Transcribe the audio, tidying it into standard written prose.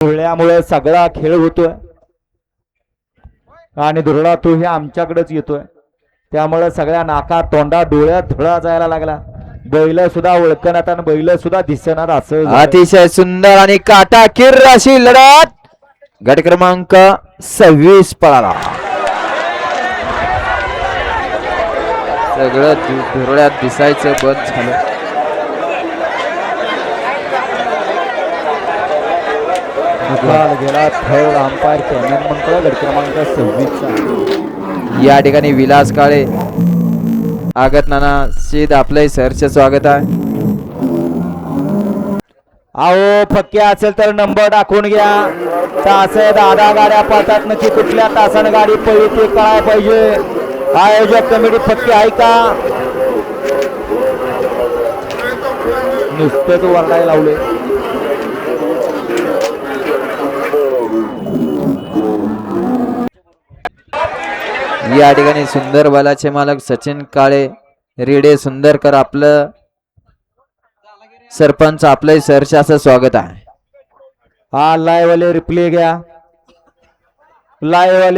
धुळ्यामुळे सगळा खेळ होतोय आणि धुरळा तो हे आमच्याकडेच येतोय, त्यामुळे सगळ्या नाका तोंडा डोळ्यात धुळा जायला लागला. बैल सुद्धा ओळखण्यात आणि बैल सुद्धा दिसणार असं अतिशय सुंदर आणि काटाकीर अशी लढत गट क्रमांक 26 पळाला. सगळं धुरळ्यात दिसायचं बंद झालं. गेला थर्ड अंपायर कॅमेन म्हणतो गट क्रमांक 26 या ठिकाणी विलास काळे आगत नाना सीद आपले सरचे स्वागत आहे. आओ फक्के असेल तर नंबर टाकून घ्या. तास 10 गाड्या पळतात, नक्की कुठल्या तासानं गाडी पळली ते कळायला पाहिजे. आयोजक कमिटी फक्के आहे का नुसतंच वरडायला लावले. या ठिकाणी सुंदर बलाचे मालक सचिन काळे रेडे सुंदरकर आपलं सरपंच आपले सरचे असं स्वागत आहे. हा लाईव्ह वाले रिप्ले घ्या. लाईव्ह वाले